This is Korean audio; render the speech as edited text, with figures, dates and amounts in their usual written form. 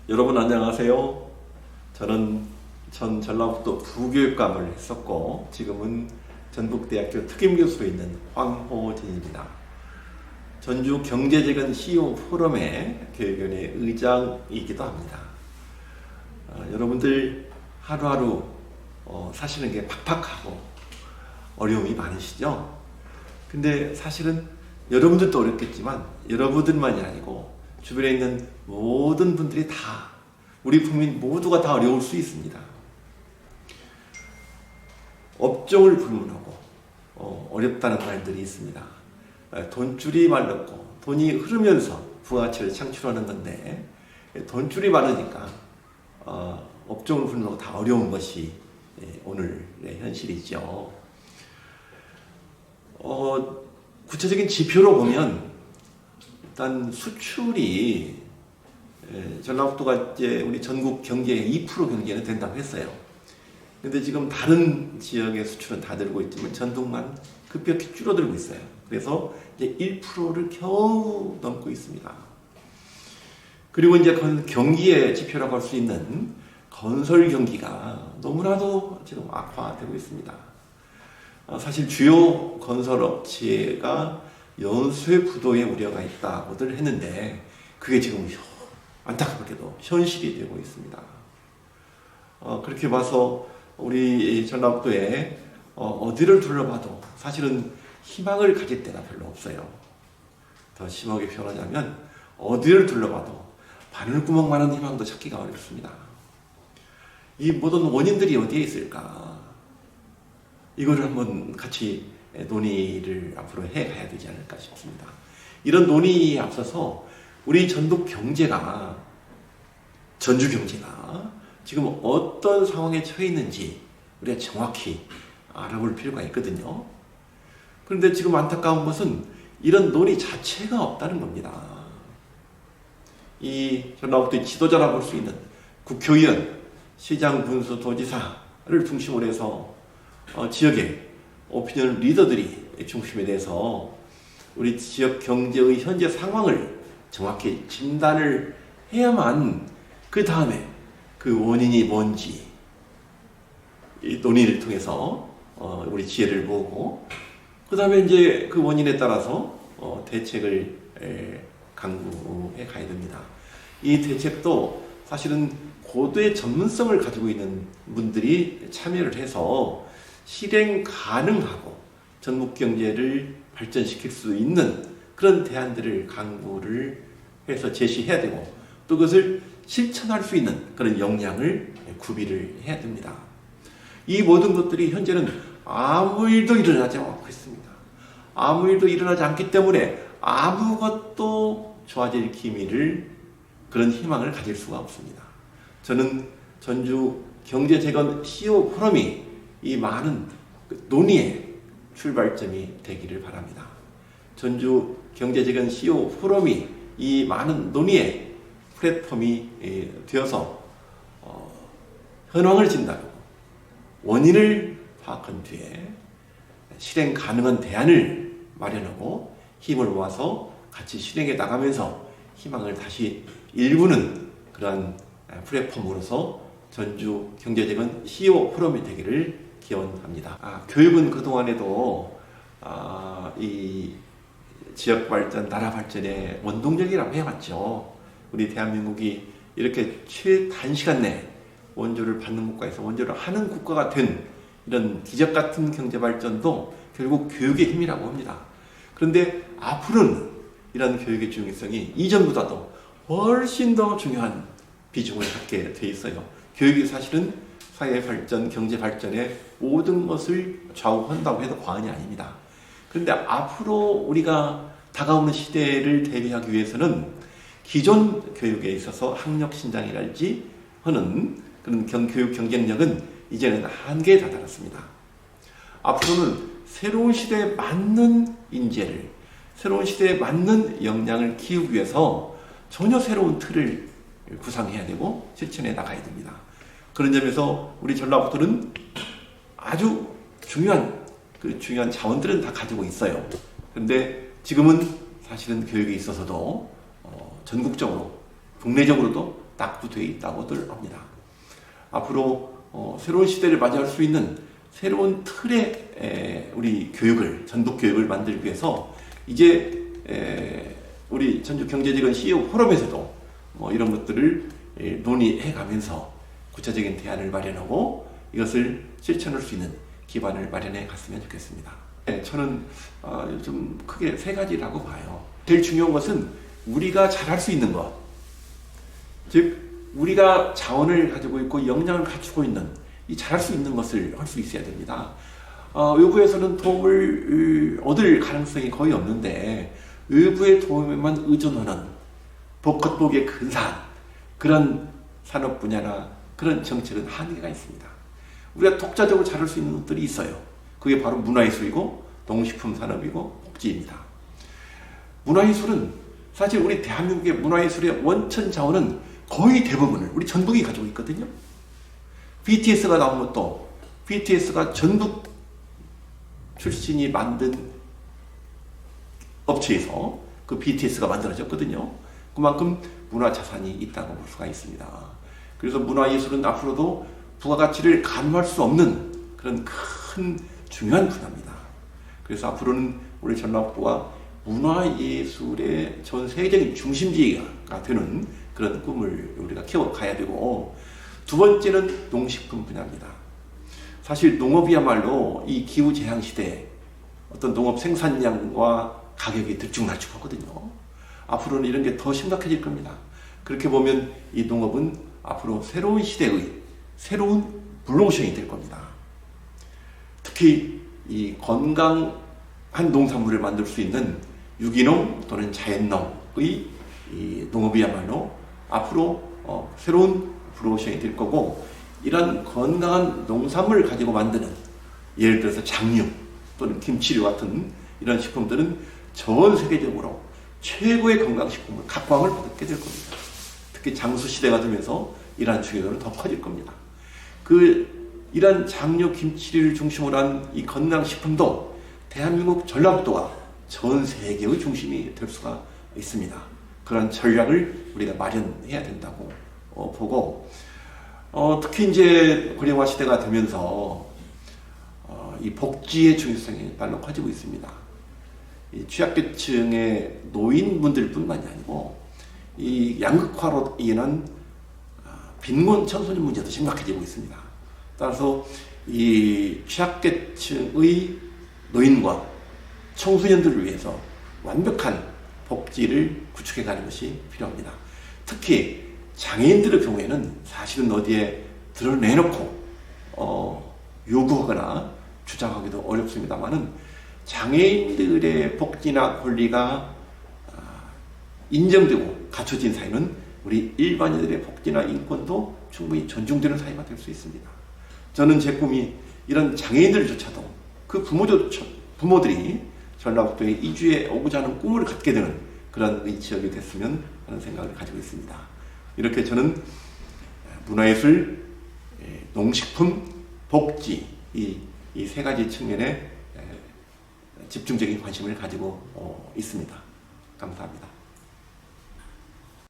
여러분 안녕하세요. 저는 전 전라북도 부교육감을 했었고 지금은 전북대학교 특임교수로 있는 황호진입니다. 전주 경제재건 CEO 포럼의 교육위원회 의장이기도 합니다. 여러분들 하루하루 사시는 게 팍팍하고 어려움이 많으시죠? 근데 사실은 여러분들도 어렵겠지만 여러분들만이 아니고 주변에 있는 모든 분들이 다, 우리 국민 모두가 다 어려울 수 있습니다. 업종을 불문하고 어렵다는 말들이 있습니다. 돈줄이 말랐고 돈이 흐르면서 부가가치를 창출하는 건데 돈줄이 마르니까 업종을 불문하고 다 어려운 것이 오늘의 현실이죠. 구체적인 지표로 보면 일단 수출이 전라북도가 이제 우리 전국 경제의 2% 경제는 된다고 했어요. 근데 지금 다른 지역의 수출은 다 늘고 있지만 전북만 급격히 줄어들고 있어요. 그래서 이제 1%를 겨우 넘고 있습니다. 그리고 이제 경기의 지표라고 할 수 있는 건설 경기가 너무나도 지금 악화되고 있습니다. 사실 주요 건설 업체가 연쇄 부도의 우려가 있다고들 했는데 그게 지금 안타깝게도 현실이 되고 있습니다. 그렇게 봐서 우리 전라북도에 어디를 둘러봐도 사실은 희망을 가질 때가 별로 없어요. 더 심하게 표현하자면 어디를 둘러봐도 바늘구멍만한 희망도 찾기가 어렵습니다. 이 모든 원인들이 어디에 있을까? 이거를 한번 같이 논의를 앞으로 해가야 되지 않을까 싶습니다. 이런 논의에 앞서서 우리 전북 경제가, 전주 경제가 지금 어떤 상황에 처해 있는지 우리가 정확히 알아볼 필요가 있거든요. 그런데 지금 안타까운 것은 이런 논의 자체가 없다는 겁니다. 이 전라북도의 지도자라고 볼 수 있는 국회의원, 시장, 군수, 도지사를 중심으로 해서 지역의 오피니언 리더들이 중심에 대해서 우리 지역 경제의 현재 상황을 정확히 진단을 해야만 그 다음에 그 원인이 뭔지 이 논의를 통해서 우리 지혜를 모으고 그 다음에 이제 그 원인에 따라서 대책을 강구해 가야 됩니다. 이 대책도 사실은 고도의 전문성을 가지고 있는 분들이 참여를 해서 실행 가능하고 전북 경제를 발전시킬 수 있는 그런 대안들을 강구를 해서 제시해야 되고 또 그것을 실천할 수 있는 그런 역량을 구비를 해야 됩니다. 이 모든 것들이 현재는 아무 일도 일어나지 않고 있습니다. 아무 일도 일어나지 않기 때문에 아무것도 좋아질 기미를, 그런 희망을 가질 수가 없습니다. 저는 전주 경제재건 CEO 포럼이 이 많은 논의의 출발점이 되기를 바랍니다. 전주 경제재건 CEO 포럼이 이 많은 논의의 플랫폼이 되어서 현황을 진단하고 원인을 파악한 뒤에 실행 가능한 대안을 마련하고 힘을 모아서 같이 실행해 나가면서 희망을 다시 일구는 그러한 플랫폼으로서 전주 경제재건 CEO 포럼이 되기를 기원합니다. 교육은 그동안에도 이 지역 발전, 나라 발전의 원동력이라고 해왔죠. 우리 대한민국이 이렇게 최단시간 내에 원조를 받는 국가에서 원조를 하는 국가가 된 이런 기적 같은 경제 발전도 결국 교육의 힘이라고 합니다. 그런데 앞으로는 이런 교육의 중요성이 이전보다도 훨씬 더 중요한 비중을 갖게 돼 있어요. 교육이 사실은 사회 발전, 경제 발전의 모든 것을 좌우한다고 해도 과언이 아닙니다. 그런데 앞으로 우리가 다가오는 시대를 대비하기 위해서는 기존 교육에 있어서 학력 신장이랄지 하는 그런 교육 경쟁력은 이제는 한계에 다다랐습니다. 앞으로는 새로운 시대에 맞는 인재를, 새로운 시대에 맞는 역량을 키우기 위해서 전혀 새로운 틀을 구상해야 되고 실천해 나가야 됩니다. 그런 점에서 우리 전라북도는 아주 중요한 자원들은 다 가지고 있어요. 그런데 지금은 사실은 교육에 있어서도 전국적으로 국내적으로도 낙후되어 있다고들 합니다. 앞으로 새로운 시대를 맞이할 수 있는 새로운 틀의 우리 교육을, 전북 교육을 만들기 위해서 이제 우리 전주경제지원 CEO 포럼에서도 이런 것들을 논의해 가면서 구체적인 대안을 마련하고 이것을 실천할 수 있는 기반을 마련해 갔으면 좋겠습니다. 저는 좀 크게 세 가지라고 봐요. 제일 중요한 것은 우리가 잘할 수 있는 것, 즉 우리가 자원을 가지고 있고 역량을 갖추고 있는 이 잘할 수 있는 것을 할 수 있어야 됩니다. 외부에서는 도움을 얻을 가능성이 거의 없는데 외부의 도움에만 의존하는 겉보기에 근사한 그런 산업 분야나 그런 정책은 한계가 있습니다. 우리가 독자적으로 잘할 수 있는 것들이 있어요. 그게 바로 문화예술이고 농식품 산업이고 복지입니다. 문화예술은 사실 우리 대한민국의 문화예술의 원천 자원은 거의 대부분을 우리 전북이 가지고 있거든요. BTS가 나온 것도 BTS가 전북 출신이 만든 업체에서 그 BTS가 만들어졌거든요. 그만큼 문화 자산이 있다고 볼 수가 있습니다. 그래서 문화예술은 앞으로도 부가가치를 가늠할 수 없는 그런 큰 중요한 분야입니다. 그래서 앞으로는 우리 전라북도가 문화예술의 전 세계적인 중심지가 되는 그런 꿈을 우리가 키워가야 되고, 두 번째는 농식품 분야입니다. 사실 농업이야말로 이 기후재앙 시대에 어떤 농업 생산량과 가격이 들쭉날쭉하거든요. 앞으로는 이런 게 더 심각해질 겁니다. 그렇게 보면 이 농업은 앞으로 새로운 시대의 새로운 블루오션이 될 겁니다. 특히 이 건강한 농산물을 만들 수 있는 유기농 또는 자연농의 이 농업이야말로 앞으로 새로운 블루오션이 될 거고, 이런 건강한 농산물을 가지고 만드는 예를 들어서 장류 또는 김치류 같은 이런 식품들은 전 세계적으로 최고의 건강식품을 각광을 받게 될 겁니다. 특히 장수 시대가 되면서 이러한 주의도는 더 커질 겁니다. 이러한 장류 김치류를 중심으로 한 이 건강식품도 대한민국 전라북도가 전 세계의 중심이 될 수가 있습니다. 그런 전략을 우리가 마련해야 된다고 보고, 특히 이제 고령화 시대가 되면서 이 복지의 중요성이 빨리 커지고 있습니다. 이 취약계층의 노인분들뿐만이 아니고 이 양극화로 인한 빈곤 청소년 문제도 심각해지고 있습니다. 따라서 이 취약계층의 노인과 청소년들을 위해서 완벽한 복지를 구축해가는 것이 필요합니다. 특히 장애인들의 경우에는 사실은 어디에 드러내놓고 요구하거나 주장하기도 어렵습니다만은, 장애인들의 복지나 권리가 인정되고 갖춰진 사회는 우리 일반인들의 복지나 인권도 충분히 존중되는 사회가 될 수 있습니다. 저는 제 꿈이 이런 장애인들조차도 그 부모들이 전라북도에 이주해 오고자 하는 꿈을 갖게 되는 그런 지역이 됐으면 하는 생각을 가지고 있습니다. 이렇게 저는 문화예술, 농식품, 복지 이 세 가지 측면에 집중적인 관심을 가지고 있습니다. 감사합니다.